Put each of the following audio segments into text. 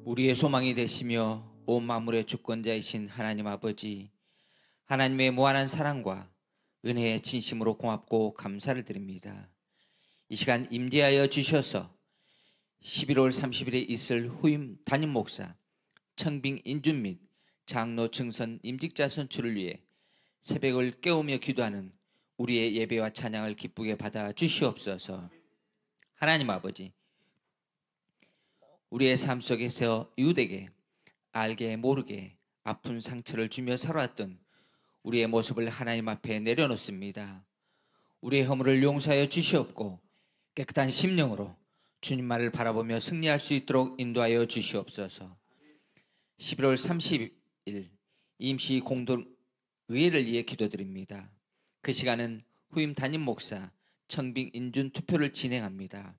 우리의 소망이 되시며 온 만물의 주권자이신 하나님 아버지, 하나님의 무한한 사랑과 은혜에 진심으로 고맙고 감사를 드립니다. 이 시간 임재하여 주셔서 11월 30일에 있을 후임 담임 목사 청빙 인준 및 장로 증선 임직자 선출을 위해 새벽을 깨우며 기도하는 우리의 예배와 찬양을 기쁘게 받아 주시옵소서. 하나님 아버지, 우리의 삶 속에서 이웃에게 알게 모르게 아픈 상처를 주며 살아왔던 우리의 모습을 하나님 앞에 내려놓습니다. 우리의 허물을 용서하여 주시옵고 깨끗한 심령으로 주님만을 바라보며 승리할 수 있도록 인도하여 주시옵소서. 11월 30일 임시 공동의회를 위해 기도드립니다. 그 시간은 후임 담임 목사 청빙 인준 투표를 진행합니다.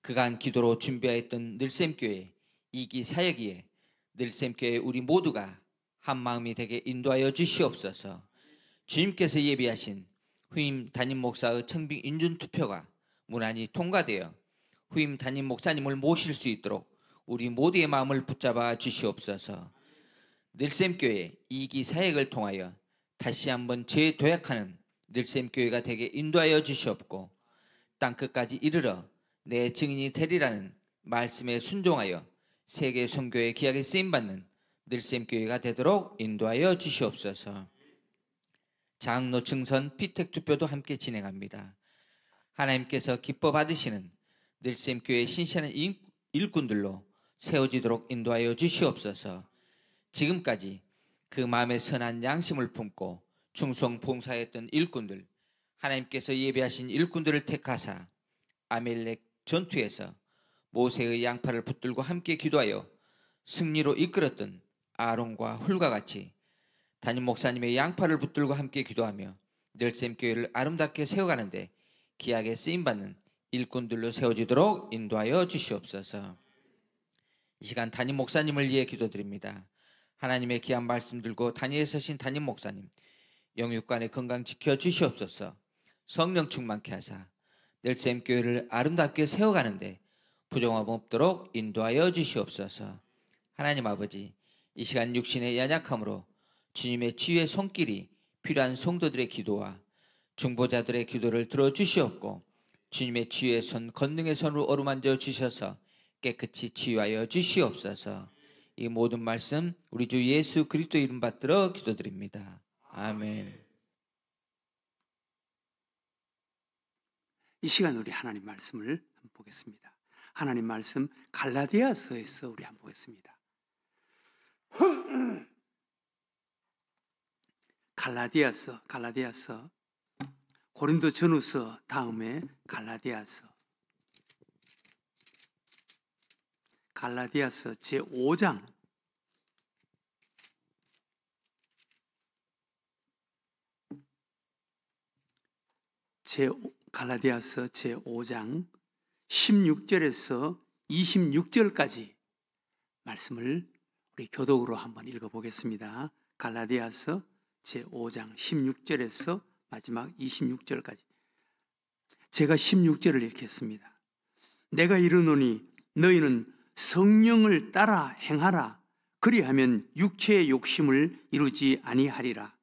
그간 기도로 준비하였던 늘샘교회 2기 사역위에 늘샘교회 우리 모두가 한마음이 되게 인도하여 주시옵소서. 주님께서 예비하신 후임 담임 목사의 청빙 인준 투표가 무난히 통과되어 후임 담임 목사님을 모실 수 있도록 우리 모두의 마음을 붙잡아 주시옵소서. 늘샘교회 2기 사역을 통하여 다시 한번 재도약하는 늘샘교회가 되게 인도하여 주시옵고 땅끝까지 이르러 내 증인이 되리라는 말씀에 순종하여 세계 선교의 기약에 쓰임받는 늘샘교회가 되도록 인도하여 주시옵소서. 장로 증선 피택 투표도 함께 진행합니다. 하나님께서 기뻐 받으시는 늘샘교회 신실한 일꾼들로 세워지도록 인도하여 주시옵소서. 지금까지 그 마음에 선한 양심을 품고 충성 봉사했던 일꾼들, 하나님께서 예배하신 일꾼들을 택하사 아멜렉 전투에서 모세의 양팔을 붙들고 함께 기도하여 승리로 이끌었던 아론과 훌과 같이 담임 목사님의 양팔을 붙들고 함께 기도하며 늘샘교회를 아름답게 세워가는데 기약에 쓰임받는 일꾼들로 세워지도록 인도하여 주시옵소서. 이 시간 담임 목사님을 위해 기도드립니다. 하나님의 귀한 말씀 들고 단위에 서신 담임 목사님 영육간의 건강 지켜 주시옵소서. 성령 충만케 하사 늘샘교회를 아름답게 세워가는데 부정함 없도록 인도하여 주시옵소서. 하나님 아버지, 이 시간 육신의 연약함으로 주님의 치유의 손길이 필요한 성도들의 기도와 중보자들의 기도를 들어주시옵고 주님의 치유의 손, 권능의 손으로 어루만져 주셔서 깨끗이 치유하여 주시옵소서. 이 모든 말씀 우리 주 예수 그리스도 이름 받들어 기도드립니다. 아멘. 이 시간 우리 하나님 말씀을 한번 보겠습니다. 하나님 말씀 갈라디아서에서 우리 한번 보겠습니다. 갈라디아서 고린도 전후서 다음에 갈라디아서 제5장 갈라디아서 제5장 16절에서 26절까지 말씀을 우리 교독으로 한번 읽어보겠습니다. 갈라디아서 제5장 16절에서 마지막 26절까지. 제가 16절을 읽겠습니다. 내가 이르노니 너희는 성령을 따라 행하라. 그리하면 육체의 욕심을 이루지 아니하리라.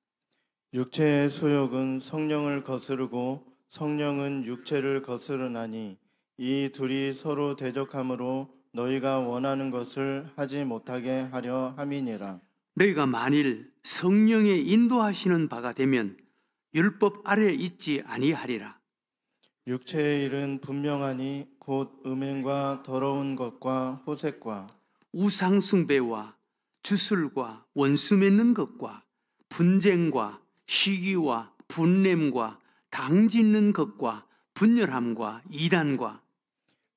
육체의 소욕은 성령을 거스르고 성령은 육체를 거스르나니 이 둘이 서로 대적함으로 너희가 원하는 것을 하지 못하게 하려 함이니라. 너희가 만일 성령의 인도하시는 바가 되면 율법 아래 있지 아니하리라. 육체의 일은 분명하니 곧 음행과 더러운 것과 호색과 우상숭배와 주술과 원수 맺는 것과 분쟁과 시기와 분냄과 당짓는 것과 분열함과 이단과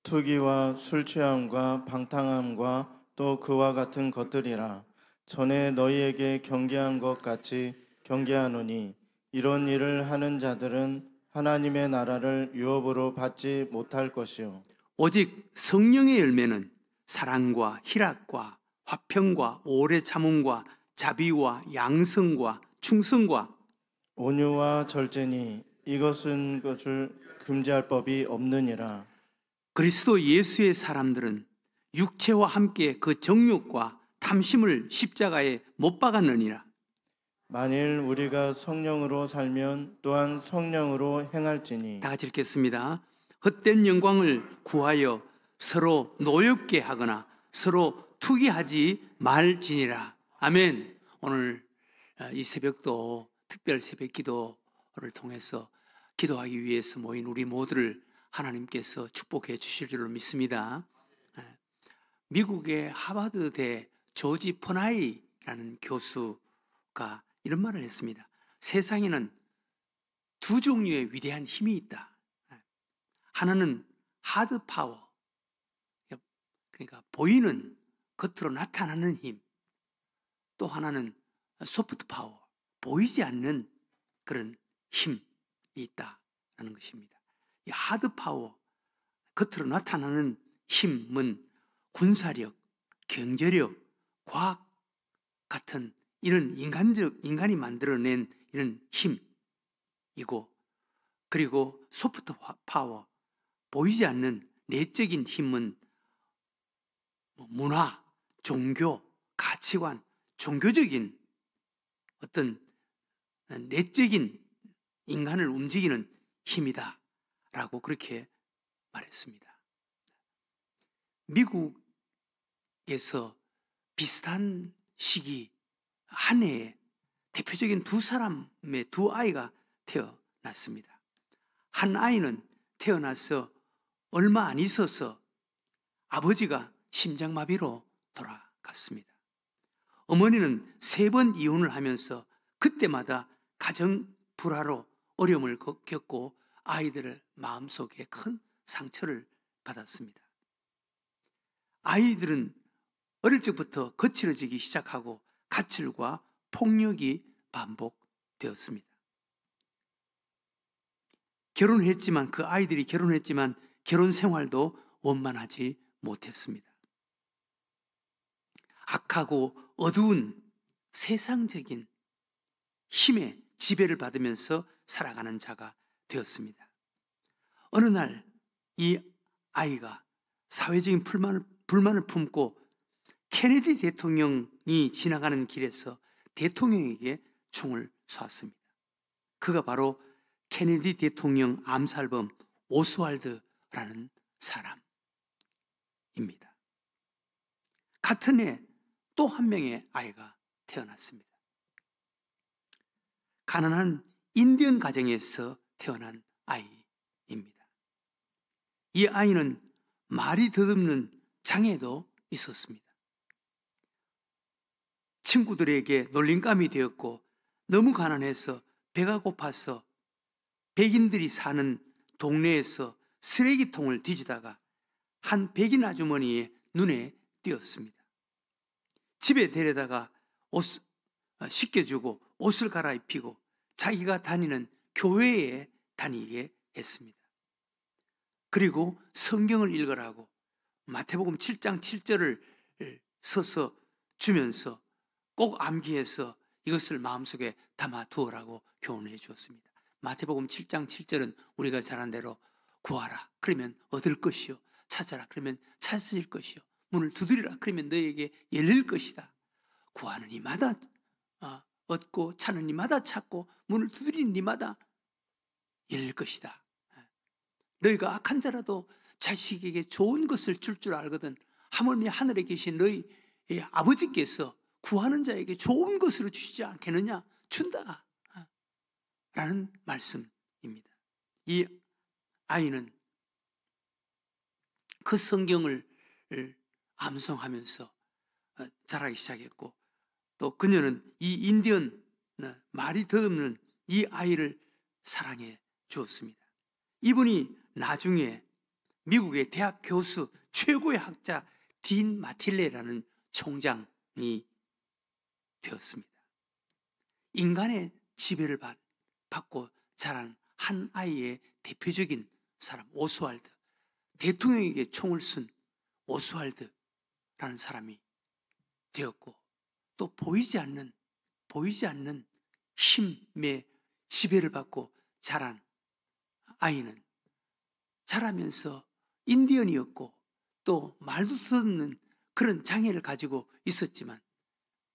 투기와 술 취함과 방탕함과 또 그와 같은 것들이라. 전에 너희에게 경계한 것 같이 경계하노니 이런 일을 하는 자들은 하나님의 나라를 유업으로 받지 못할 것이요 오직 성령의 열매는 사랑과 희락과 화평과 오래 참음과 자비와 양성과 충성과 온유와 절제니 이것은 것을 금지할 법이 없느니라. 그리스도 예수의 사람들은 육체와 함께 그 정욕과 탐심을 십자가에 못 박았느니라. 만일 우리가 성령으로 살면 또한 성령으로 행할지니. 다 같이 읽겠습니다. 헛된 영광을 구하여 서로 노엽게 하거나 서로 투기하지 말지니라. 아멘. 오늘 이 새벽도 특별 새벽 기도를 통해서 기도하기 위해서 모인 우리 모두를 하나님께서 축복해 주실 줄로 믿습니다. 미국의 하버드대 조지 퍼나이라는 교수가 이런 말을 했습니다. 세상에는 두 종류의 위대한 힘이 있다. 하나는 하드 파워, 그러니까 보이는 겉으로 나타나는 힘. 또 하나는 소프트 파워, 보이지 않는 그런 힘이 있다는 것입니다. 이 하드 파워, 겉으로 나타나는 힘은 군사력, 경제력, 과학 같은 이런 인간이 만들어낸 이런 힘이고, 그리고 소프트 파워, 보이지 않는 내적인 힘은 문화, 종교, 가치관, 종교적인 어떤 내적인 인간을 움직이는 힘이다 라고 그렇게 말했습니다. 미국에서 비슷한 시기 한 해에 대표적인 두 사람의 두 아이가 태어났습니다. 한 아이는 태어나서 얼마 안 있어서 아버지가 심장마비로 돌아갔습니다. 어머니는 3번 이혼을 하면서 그때마다 가정 불화로 어려움을 겪고 아이들의 마음속에 큰 상처를 받았습니다. 아이들은 어릴 적부터 거칠어지기 시작하고 가출과 폭력이 반복되었습니다. 결혼했지만 그 아이들이 결혼했지만 결혼 생활도 원만하지 못했습니다. 악하고 어두운 세상적인 힘의 지배를 받으면서 살아가는 자가 되었습니다. 어느 날 이 아이가 사회적인 불만을 품고 케네디 대통령이 지나가는 길에서 대통령에게 총을 쐈습니다. 그가 바로 케네디 대통령 암살범 오스왈드라는 사람입니다. 같은 해 또 한 명의 아이가 태어났습니다. 가난한 인디언 가정에서 태어난 아이입니다. 이 아이는 말이 더듬는 장애도 있었습니다. 친구들에게 놀림감이 되었고 너무 가난해서 배가 고파서 백인들이 사는 동네에서 쓰레기통을 뒤지다가 한 백인 아주머니의 눈에 띄었습니다. 집에 데려다가 옷 씻겨주고 옷을 갈아입히고 자기가 다니는 교회에 다니게 했습니다. 그리고 성경을 읽으라고 마태복음 7장 7절을 써서 주면서 꼭 암기해서 이것을 마음속에 담아 두어라고 교훈해 주었습니다. 마태복음 7장 7절은 우리가 잘 아는 대로 구하라 그러면 얻을 것이요, 찾아라 그러면 찾으실 것이요, 문을 두드리라 그러면 너에게 열릴 것이다. 구하는 이마다 얻고 찾는 이마다 찾고 문을 두드리는 이마다 열릴 것이다. 너희가 악한 자라도 자식에게 좋은 것을 줄 줄 알거든 하물며 하늘에 계신 너희 아버지께서 구하는 자에게 좋은 것으로 주시지 않겠느냐? 준다 라는 말씀입니다. 이 아이는 그 성경을 암송하면서 자라기 시작했고 또 그녀는 이 인디언 말이 더듬는 이 아이를 사랑해 주었습니다. 이분이 나중에 미국의 대학 교수 최고의 학자 딘 마틸레라는 총장이 되었습니다. 인간의 지배를 받고 자란 한 아이의 대표적인 사람 오스왈드, 대통령에게 총을 쏜 오스왈드라는 사람이 되었고 또 보이지 않는 힘의 지배를 받고 자란 아이는 자라면서 인디언이었고 또 말도 듣는 그런 장애를 가지고 있었지만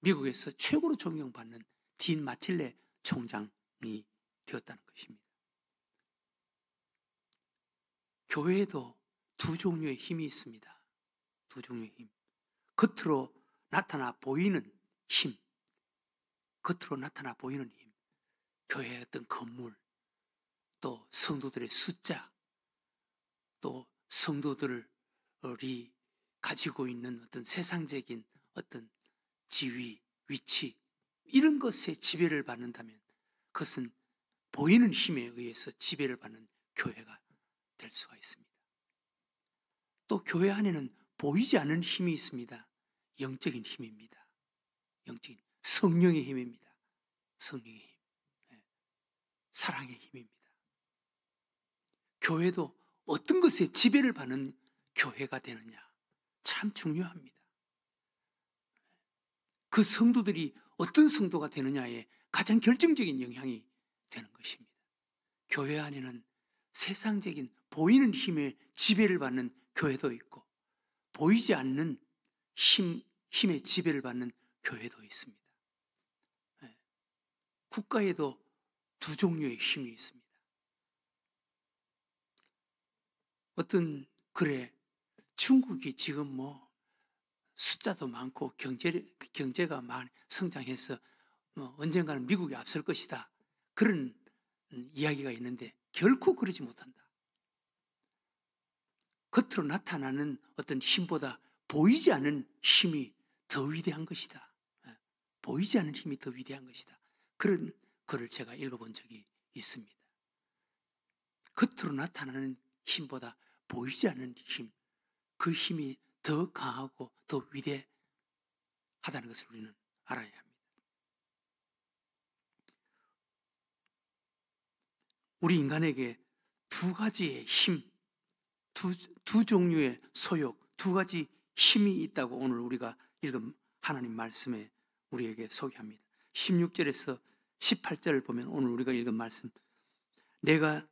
미국에서 최고로 존경받는 딘 마틸레 총장이 되었다는 것입니다. 교회에도 두 종류의 힘이 있습니다. 두 종류의 힘. 겉으로 나타나 보이는 힘. 겉으로 나타나 보이는 힘. 교회의 어떤 건물, 또 성도들의 숫자, 또 성도들이 가지고 있는 어떤 세상적인 어떤 지위, 위치, 이런 것에 지배를 받는다면 그것은 보이는 힘에 의해서 지배를 받는 교회가 될 수가 있습니다. 또 교회 안에는 보이지 않는 힘이 있습니다. 영적인 힘입니다. 영적인 성령의 힘입니다. 성령의 힘. 사랑의 힘입니다. 교회도 어떤 것에 지배를 받는 교회가 되느냐 참 중요합니다. 그 성도들이 어떤 성도가 되느냐에 가장 결정적인 영향이 되는 것입니다. 교회 안에는 세상적인 보이는 힘에 지배를 받는 교회도 있고 보이지 않는 힘의 지배를 받는 교회도 있습니다. 국가에도 두 종류의 힘이 있습니다. 어떤 그래 중국이 지금 뭐 숫자도 많고 경제가 많이 성장해서 언젠가는 미국이 앞설 것이다. 그런 이야기가 있는데 결코 그러지 못한다. 겉으로 나타나는 어떤 힘보다 보이지 않는 힘이 더 위대한 것이다. 보이지 않는 힘이 더 위대한 것이다. 그런 글을 제가 읽어본 적이 있습니다. 겉으로 나타나는 힘보다 보이지 않는 힘, 그 힘이 더 강하고 더 위대하다는 것을 우리는 알아야 합니다. 우리 인간에게 두 가지의 힘, 두 종류의 소욕, 두 가지 힘이 있다고 오늘 우리가 읽은 하나님 말씀에 우리에게 소개합니다. 16절에서 18절을 보면 오늘 우리가 읽은 말씀, 내가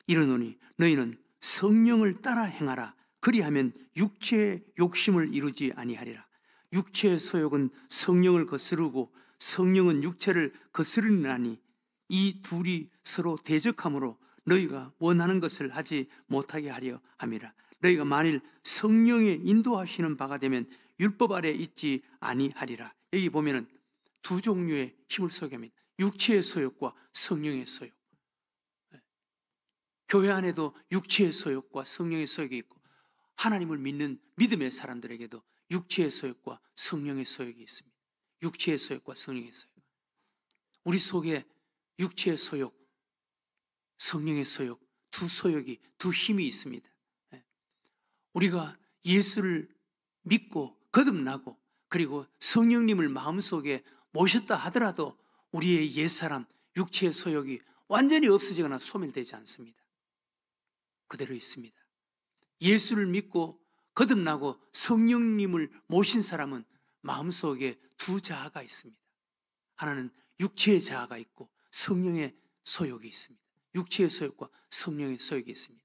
이르노니 너희는 성령을 따라 행하라. 그리하면 육체의 욕심을 이루지 아니하리라. 육체의 소욕은 성령을 거스르고 성령은 육체를 거스르나니 이 둘이 서로 대적함으로 너희가 원하는 것을 하지 못하게 하려 함이라. 너희가 만일 성령의 인도하시는 바가 되면 율법 아래 있지 아니하리라. 여기 보면은 두 종류의 힘을 소개합니다. 육체의 소욕과 성령의 소욕. 교회 안에도 육체의 소욕과 성령의 소욕이 있고 하나님을 믿는 믿음의 사람들에게도 육체의 소욕과 성령의 소욕이 있습니다. 육체의 소욕과 성령의 소욕. 우리 속에 육체의 소욕, 성령의 소욕, 두 소욕이, 두 힘이 있습니다. 우리가 예수를 믿고 거듭나고 그리고 성령님을 마음속에 모셨다 하더라도 우리의 옛사람, 육체의 소욕이 완전히 없어지거나 소멸되지 않습니다. 그대로 있습니다. 예수를 믿고 거듭나고 성령님을 모신 사람은 마음속에 두 자아가 있습니다. 하나는 육체의 자아가 있고 성령의 소욕이 있습니다. 육체의 소욕과 성령의 소욕이 있습니다.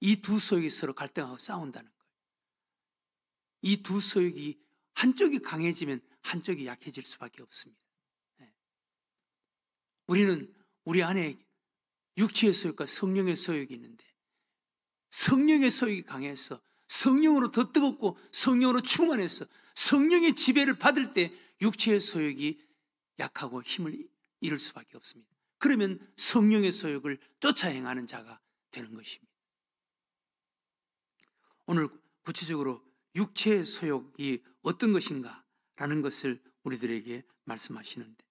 이 두 소욕이 서로 갈등하고 싸운다는 거예요. 이 두 소욕이 한쪽이 강해지면 한쪽이 약해질 수밖에 없습니다. 우리는 우리 안에 육체의 소욕과 성령의 소욕이 있는데 성령의 소욕이 강해서 성령으로 더 뜨겁고 성령으로 충만해서 성령의 지배를 받을 때 육체의 소욕이 약하고 힘을 잃을 수밖에 없습니다. 그러면 성령의 소욕을 쫓아 행하는 자가 되는 것입니다. 오늘 구체적으로 육체의 소욕이 어떤 것인가 라는 것을 우리들에게 말씀하시는데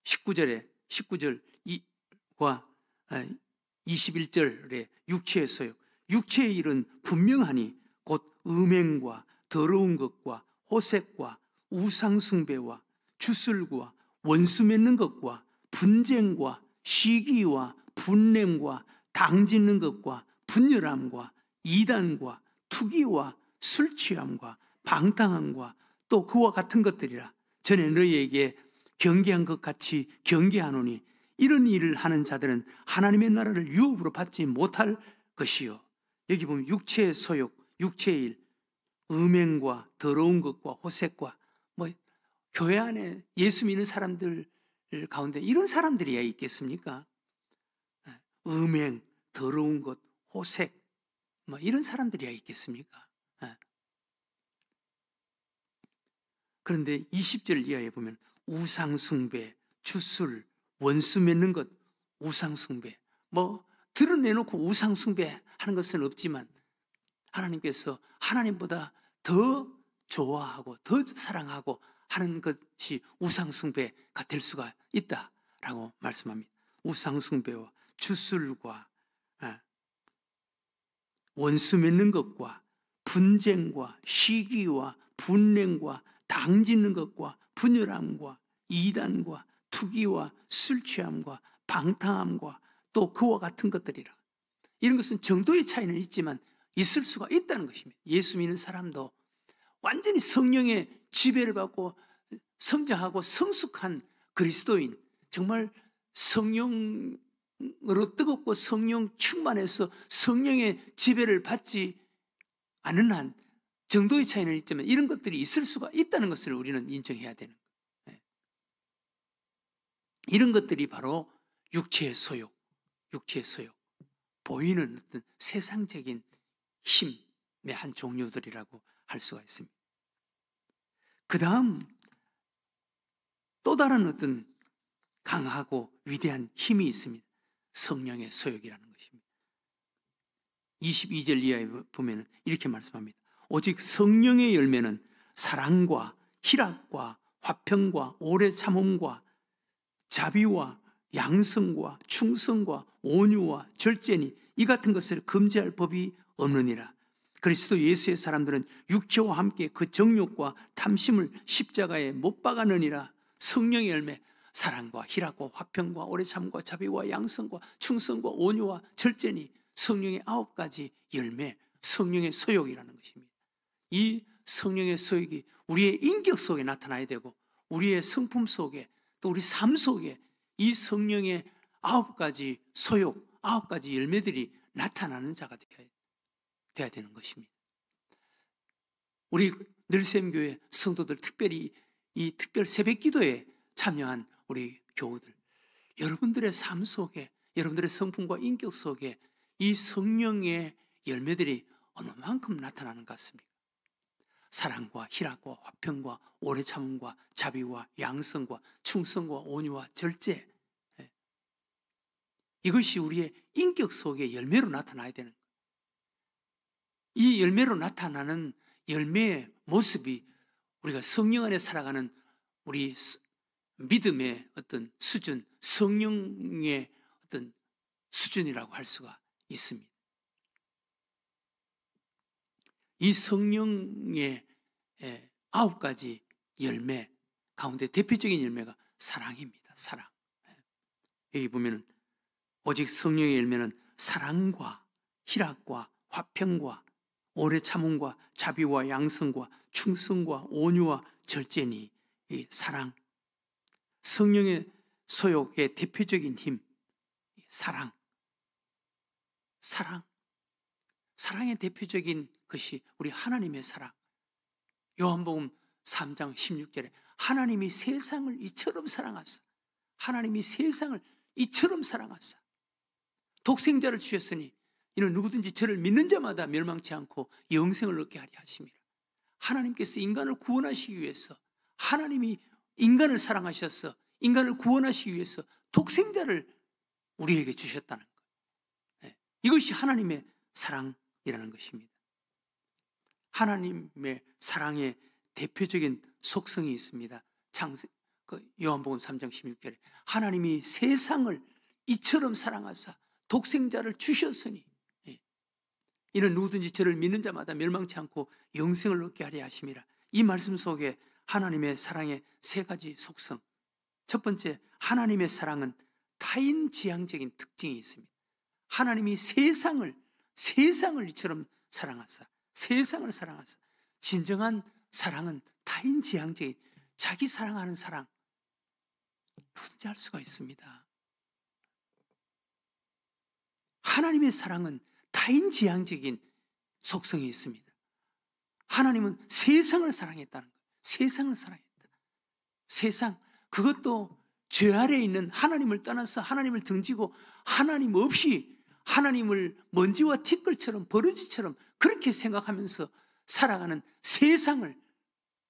19절과 21절에 육체의 소욕, 육체의 일은 분명하니 곧 음행과 더러운 것과 호색과 우상숭배와 주술과 원수 맺는 것과 분쟁과 시기와 분냄과 당짓는 것과 분열함과 이단과 투기와 술취함과 방탕함과 또 그와 같은 것들이라. 전에 너희에게 경계한 것 같이 경계하노니 이런 일을 하는 자들은 하나님의 나라를 유업으로 받지 못할 것이요. 여기 보면 육체의 소욕, 육체의 일, 음행과 더러운 것과 호색과 뭐 교회 안에 예수 믿는 사람들 가운데 이런 사람들이야 있겠습니까? 음행, 더러운 것, 호색 뭐 이런 사람들이야 있겠습니까? 그런데 20절 이하에 보면 우상숭배, 주술, 원수 맺는 것, 우상숭배. 뭐 드러내놓고 우상숭배 하는 것은 없지만 하나님께서 하나님보다 더 좋아하고 더 사랑하고 하는 것이 우상숭배가 될 수가 있다라고 말씀합니다. 우상숭배와 주술과 원수 맺는 것과 분쟁과 시기와 분냉과 당짓는 것과 분열함과 이단과 투기와 술 취함과 방탕함과 또 그와 같은 것들이라. 이런 것은 정도의 차이는 있지만 있을 수가 있다는 것입니다. 예수 믿는 사람도 완전히 성령의 지배를 받고 성장하고 성숙한 그리스도인, 정말 성령으로 뜨겁고 성령 충만해서 성령의 지배를 받지 않는 한 정도의 차이는 있지만 이런 것들이 있을 수가 있다는 것을 우리는 인정해야 되는 거예요. 이런 것들이 바로 육체의 소욕, 보이는 어떤 세상적인 힘의 한 종류들이라고 할 수가 있습니다. 그 다음 또 다른 어떤 강하고 위대한 힘이 있습니다. 성령의 소욕이라는 것입니다. 22절 이하에 보면 이렇게 말씀합니다. 오직 성령의 열매는 사랑과 희락과 화평과 오래 참음과 자비와 양성과 충성과 온유와 절제니 이 같은 것을 금지할 법이 없느니라. 그리스도 예수의 사람들은 육체와 함께 그 정욕과 탐심을 십자가에 못 박아느니라. 성령의 열매, 사랑과 희락과 화평과 오래 참음과 자비와 양성과 충성과 온유와 절제니 성령의 9가지 열매, 성령의 소욕이라는 것입니다. 이 성령의 소욕이 우리의 인격 속에 나타나야 되고 우리의 성품 속에 또 우리 삶 속에 이 성령의 9가지 소욕, 9가지 열매들이 나타나는 자가 되어야 되는 것입니다. 우리 늘샘교회 성도들, 특별히 이 특별 새벽 기도에 참여한 우리 교우들, 여러분들의 삶 속에, 여러분들의 성품과 인격 속에 이 성령의 열매들이 어느만큼 나타나는 것 같습니까? 사랑과 희락과 화평과 오래 참음과 자비와 양성과 충성과 온유와 절제, 이것이 우리의 인격 속의 열매로 나타나야 되는 거예요. 이 열매로 나타나는 열매의 모습이 우리가 성령 안에 살아가는 우리 믿음의 어떤 수준, 성령의 어떤 수준이라고 할 수가 있습니다. 이 성령의 9가지 열매 가운데 대표적인 열매가 사랑입니다. 사랑. 여기 보면은 오직 성령의 열매는 사랑과 희락과 화평과 오래 참음과 자비와 양성과 충성과 온유와 절제니, 이 사랑, 성령의 소욕의 대표적인 힘, 사랑. 사랑의 대표적인 것이 우리 하나님의 사랑. 요한복음 3장 16절에 하나님이 세상을 이처럼 사랑하사, 하나님이 세상을 이처럼 사랑하사 독생자를 주셨으니 이는 누구든지 저를 믿는 자마다 멸망치 않고 영생을 얻게 하려 하심이라. 하나님께서 인간을 구원하시기 위해서, 하나님이 인간을 사랑하셔서 인간을 구원하시기 위해서 독생자를 우리에게 주셨다는 거예요. 이것이 하나님의 사랑이라는 것입니다. 하나님의 사랑의 대표적인 속성이 있습니다. 요한복음 3장 16절에 하나님이 세상을 이처럼 사랑하사 독생자를 주셨으니 이는 누구든지 저를 믿는 자마다 멸망치 않고 영생을 얻게 하려 하심이라. 이 말씀 속에 하나님의 사랑의 3가지 속성. 첫 번째, 하나님의 사랑은 타인지향적인 특징이 있습니다. 하나님이 세상을 이처럼 사랑하사, 세상을 사랑하사. 진정한 사랑은 타인지향적인, 자기 사랑하는 사랑 누구든지 할 수가 있습니다. 하나님의 사랑은 타인지향적인 속성이 있습니다. 하나님은 세상을 사랑했다는 거예요. 세상을 사랑했다. 세상, 그것도 죄 아래에 있는 하나님을 떠나서 하나님을 등지고 하나님 없이 하나님을 먼지와 티끌처럼 버러지처럼 그렇게 생각하면서 살아가는 세상을,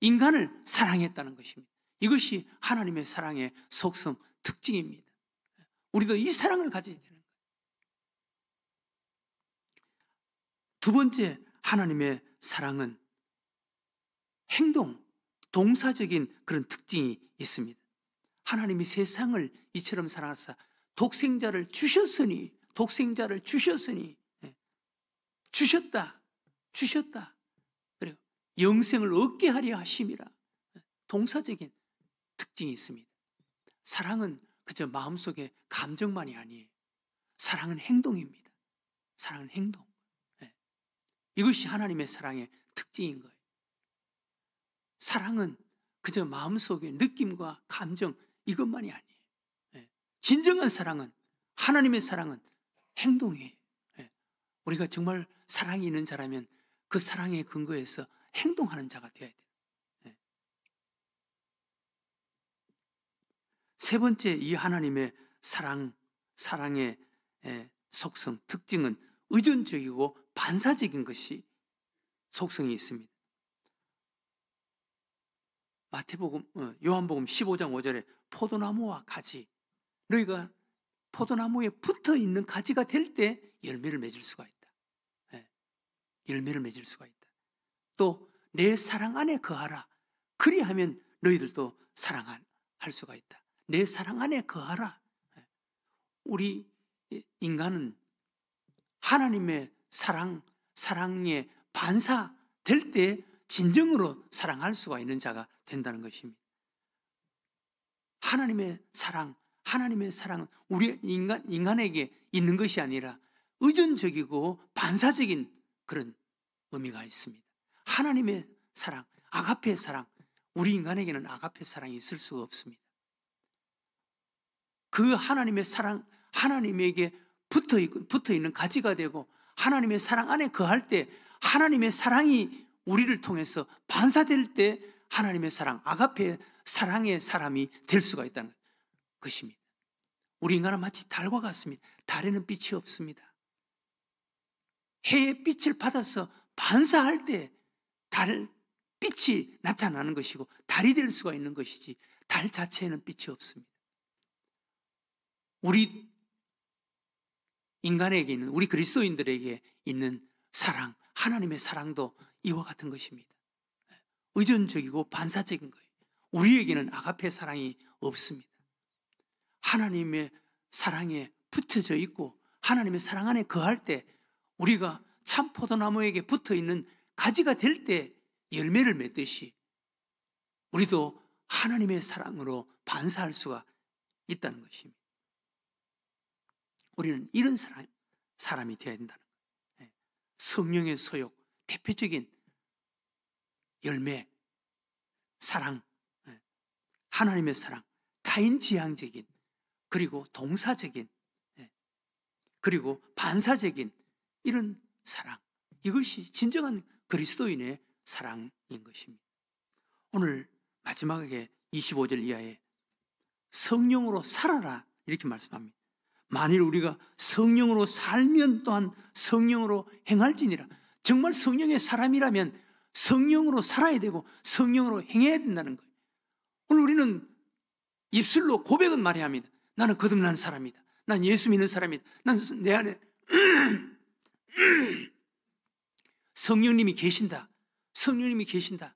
인간을 사랑했다는 것입니다. 이것이 하나님의 사랑의 속성, 특징입니다. 우리도 이 사랑을 가져야 되는 거예요. 두 번째, 하나님의 사랑은 행동, 동사적인 그런 특징이 있습니다. 하나님이 세상을 이처럼 사랑하사 독생자를 주셨으니 주셨다. 그리고 영생을 얻게 하려 하심이라. 동사적인 특징이 있습니다. 사랑은 그저 마음속의 감정만이 아니에요. 사랑은 행동입니다. 사랑은 행동. 이것이 하나님의 사랑의 특징인 거예요. 사랑은 그저 마음속의 느낌과 감정 이것만이 아니에요. 진정한 사랑은, 하나님의 사랑은 행동이에요. 우리가 정말 사랑이 있는 자라면 그 사랑의 근거에서 행동하는 자가 되어야 돼요. 세 번째, 이 하나님의 사랑의 속성, 특징은 의존적이고 반사적인 것이 속성이 있습니다. 요한복음 15장 5절에 포도나무와 가지, 너희가 포도나무에 붙어 있는 가지가 될 때 열매를 맺을 수가 있다. 열매를 맺을 수가 있다. 또 내 사랑 안에 거하라. 그리하면 너희들도 사랑할 수가 있다. 내 사랑 안에 거하라. 우리 인간은 하나님의 사랑에 반사될 때 진정으로 사랑할 수가 있는 자가 된다는 것입니다. 하나님의 사랑은 우리 인간에게 있는 것이 아니라 의존적이고 반사적인 그런 의미가 있습니다. 하나님의 사랑, 아가페 사랑, 우리 인간에게는 아가페 사랑이 있을 수가 없습니다. 그 하나님의 사랑, 하나님에게 붙어 있는 가지가 되고 하나님의 사랑 안에 거할 때 하나님의 사랑이 우리를 통해서 반사될 때 하나님의 사랑, 아가페 사랑의 사람이 될 수가 있다는 것입니다. 우리 인간은 마치 달과 같습니다. 달에는 빛이 없습니다. 해의 빛을 받아서 반사할 때 달 빛이 나타나는 것이고 달이 될 수가 있는 것이지 달 자체에는 빛이 없습니다. 우리 인간에게 있는, 우리 그리스도인들에게 있는 사랑, 하나님의 사랑도 이와 같은 것입니다. 의존적이고 반사적인 거예요. 우리에게는 아가페 사랑이 없습니다. 하나님의 사랑에 붙여져 있고 하나님의 사랑 안에 거할 때 우리가 참 포도나무에게 붙어 있는 가지가 될 때 열매를 맺듯이 우리도 하나님의 사랑으로 반사할 수가 있다는 것입니다. 우리는 이런 사람이 되어야 된다는 거예요. 성령의 소욕, 대표적인 열매, 사랑, 하나님의 사랑, 타인지향적인, 그리고 동사적인, 그리고 반사적인 이런 사랑, 이것이 진정한 그리스도인의 사랑인 것입니다. 오늘 마지막에 25절 이하에 성령으로 살아라 이렇게 말씀합니다. 만일 우리가 성령으로 살면 또한 성령으로 행할지니라. 정말 성령의 사람이라면 성령으로 살아야 되고 성령으로 행해야 된다는 거예요. 오늘 우리는 입술로 고백은 말해야 합니다. 나는 거듭난 사람이다. 난 예수 믿는 사람이다. 난 내 안에 성령님이 계신다. 성령님이 계신다.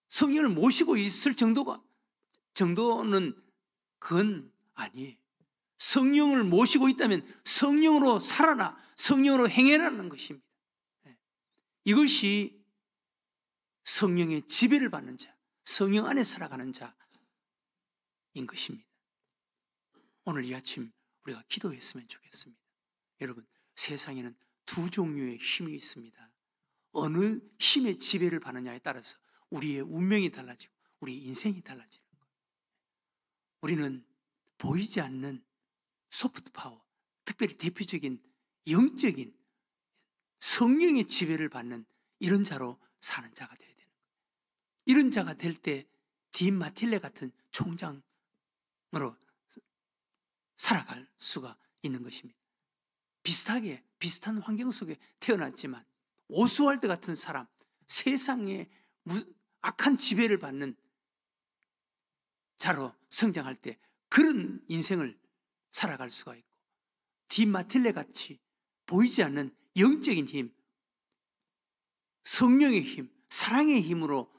성령을 모시고 있을 정도는 그건 아니에요. 성령을 모시고 있다면 성령으로 살아라, 성령으로 행해라는 것입니다. 이것이 성령의 지배를 받는 자, 성령 안에 살아가는 자인 것입니다. 오늘 이 아침 우리가 기도했으면 좋겠습니다. 여러분, 세상에는 두 종류의 힘이 있습니다. 어느 힘의 지배를 받느냐에 따라서 우리의 운명이 달라지고 우리 인생이 달라지는 거예요. 우리는 보이지 않는 소프트 파워, 특별히 대표적인 영적인 성령의 지배를 받는 이런 자로 사는 자가 되어야 되는 거예요. 이런 자가 될 때 딘 마틸레 같은 총장으로 살아갈 수가 있는 것입니다. 비슷한 환경 속에 태어났지만 오스왈드 같은 사람, 세상에 악한 지배를 받는 자로 성장할 때 그런 인생을 살아갈 수가 있고, 딘 마틸레 같이 보이지 않는 영적인 힘, 성령의 힘, 사랑의 힘으로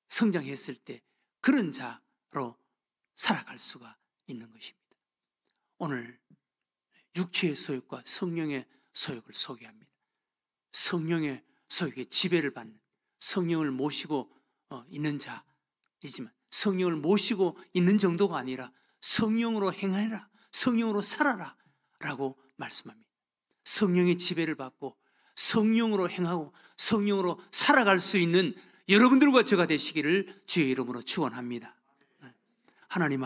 성장했을 때 그런 자로 살아갈 수가 있는 것입니다. 오늘 육체의 소욕과 성령의 소욕을 소개합니다. 성령의 소욕에 지배를 받는, 성령을 모시고 있는 자이지만 성령을 모시고 있는 정도가 아니라 성령으로 행하라, 성령으로 살아라 라고 말씀합니다. 성령의 지배를 받고 성령으로 행하고 성령으로 살아갈 수 있는 여러분들과 저가 되시기를 주의 이름으로 축원합니다. 하나님